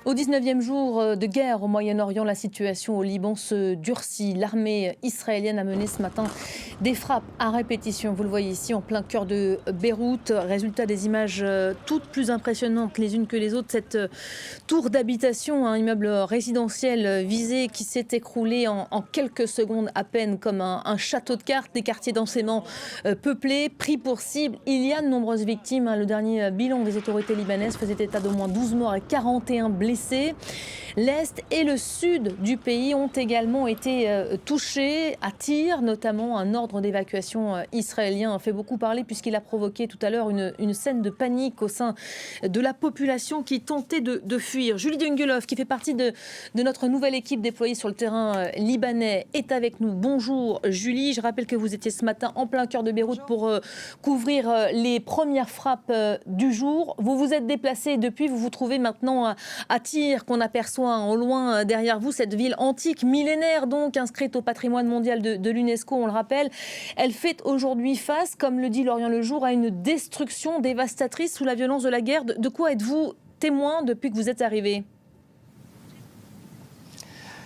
Au 19e jour de guerre au Moyen-Orient, la situation au Liban se durcit. L'armée israélienne a mené ce matin des frappes à répétition. Vous le voyez ici en plein cœur de Beyrouth. Résultat des images toutes plus impressionnantes les unes que les autres. Cette tour d'habitation, un immeuble résidentiel visé qui s'est écroulé en quelques secondes à peine comme un château de cartes. Des quartiers densément peuplés, pris pour cible. Il y a de nombreuses victimes. Le dernier bilan des autorités libanaises faisait état d'au moins 12 morts et 41 blessés. L'Est et le Sud du pays ont également été touchés. À Tyr, notamment, un ordre d'évacuation israélien a fait beaucoup parler puisqu'il a provoqué tout à l'heure une scène de panique au sein de la population qui tentait de fuir. Julie Dungelov, qui fait partie de notre nouvelle équipe déployée sur le terrain libanais, est avec nous. Bonjour Julie, je rappelle que vous étiez ce matin en plein cœur de Beyrouth pour couvrir les premières frappes du jour. Vous vous êtes déplacée depuis, vous vous trouvez maintenant à Tyr, qu'on aperçoit en loin derrière vous, cette ville antique, millénaire donc, inscrite au patrimoine mondial de l'UNESCO, on le rappelle. Elle fait aujourd'hui face, comme le dit Lorient Le Jour, à une destruction dévastatrice sous la violence de la guerre. De quoi êtes-vous témoin depuis que vous êtes arrivé ?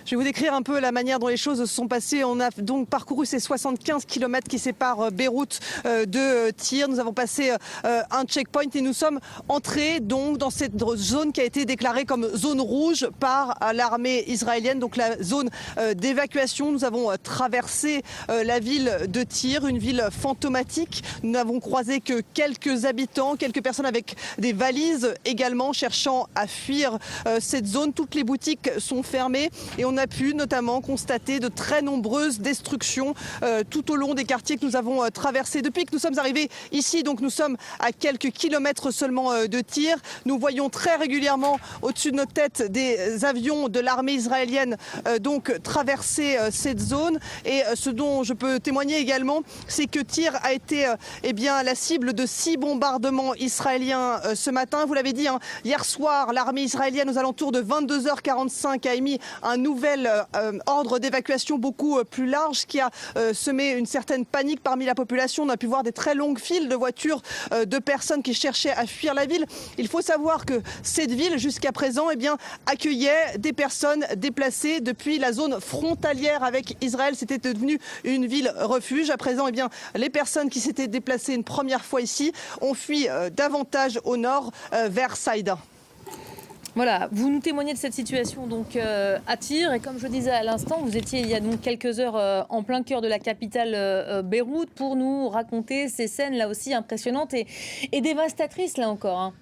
Je vais vous décrire un peu la manière dont les choses se sont passées. On a donc parcouru ces 75 km qui séparent Beyrouth de Tyr. Nous avons passé un checkpoint et nous sommes entrés donc dans cette zone qui a été déclarée comme zone rouge par l'armée israélienne, donc la zone d'évacuation. Nous avons traversé la ville de Tyr, une ville fantomatique. Nous n'avons croisé que quelques habitants, quelques personnes avec des valises également cherchant à fuir cette zone. Toutes les boutiques sont fermées et on a pu notamment constater de très nombreuses destructions tout au long des quartiers que nous avons traversés. Depuis que nous sommes arrivés ici, donc nous sommes à quelques kilomètres seulement de Tyr. Nous voyons très régulièrement au-dessus de nos têtes des avions de l'armée israélienne donc traverser cette zone. Et ce dont je peux témoigner également, c'est que Tyr a été la cible de 6 bombardements israéliens ce matin. Vous l'avez dit, hier soir, l'armée israélienne aux alentours de 22h45 a émis un nouvel ordre d'évacuation beaucoup plus large qui a semé une certaine panique parmi la population. On a pu voir des très longues files de voitures de personnes qui cherchaient à fuir la ville. Il faut savoir que cette ville, jusqu'à présent, accueillait des personnes déplacées depuis la zone frontalière avec Israël. C'était devenu une ville refuge. À présent, les personnes qui s'étaient déplacées une première fois ici ont fui davantage au nord vers Saïda. Voilà, vous nous témoignez de cette situation donc à Tyr, et comme je disais à l'instant, vous étiez il y a donc quelques heures en plein cœur de la capitale Beyrouth pour nous raconter ces scènes là aussi impressionnantes et dévastatrices là encore.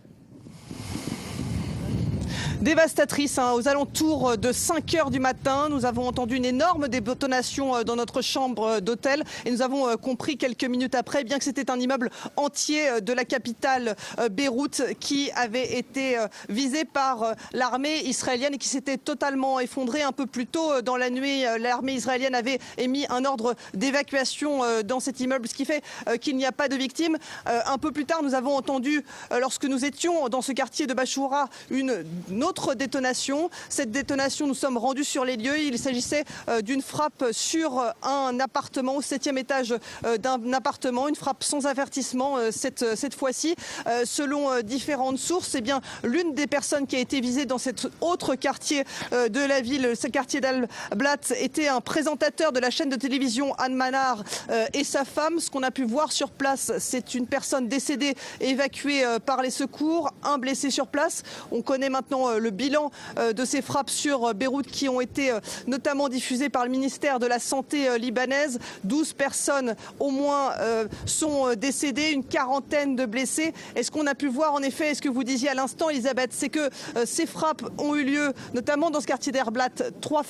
Dévastatrice, aux alentours de 5 heures du matin. Nous avons entendu une énorme détonation dans notre chambre d'hôtel et nous avons compris quelques minutes après bien que c'était un immeuble entier de la capitale Beyrouth qui avait été visé par l'armée israélienne et qui s'était totalement effondré. Un peu plus tôt dans la nuit, l'armée israélienne avait émis un ordre d'évacuation dans cet immeuble, ce qui fait qu'il n'y a pas de victimes. Un peu plus tard, nous avons entendu, lorsque nous étions dans ce quartier de Bachoura, une autre détonation. Cette détonation, nous sommes rendus sur les lieux. Il s'agissait d'une frappe sur un appartement au 7e étage d'un appartement, une frappe sans avertissement cette fois-ci. Selon différentes sources, l'une des personnes qui a été visée dans cet autre quartier de la ville, ce quartier d'Al-Blat, était un présentateur de la chaîne de télévision Al-Manar et sa femme. Ce qu'on a pu voir sur place, c'est une personne décédée évacuée par les secours, un blessé sur place. On connaît maintenant le bilan de ces frappes sur Beyrouth qui ont été notamment diffusées par le ministère de la Santé libanaise. 12 personnes au moins sont décédées, une quarantaine de blessés. Et ce qu'on a pu voir en effet, et ce que vous disiez à l'instant Elisabeth, c'est que ces frappes ont eu lieu notamment dans ce quartier d'Al-Blat, trois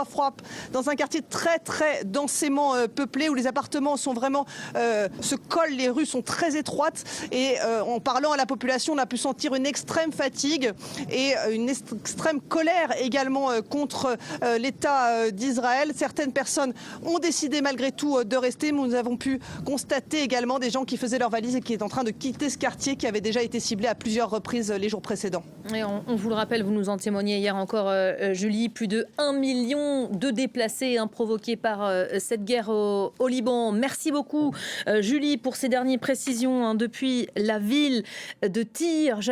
frappes dans un quartier très très densément peuplé où les appartements sont vraiment se collent, les rues sont très étroites et en parlant à la population, on a pu sentir une extrême fatigue et une extrême colère également contre l'État d'Israël. Certaines personnes ont décidé malgré tout de rester, mais nous avons pu constater également des gens qui faisaient leurs valises et qui étaient en train de quitter ce quartier qui avait déjà été ciblé à plusieurs reprises les jours précédents. Et on vous le rappelle, vous nous en témoignez hier encore, Julie, plus de 1 million de déplacés provoqués par cette guerre au Liban. Merci beaucoup, Julie, pour ces dernières précisions depuis la ville de Tyr.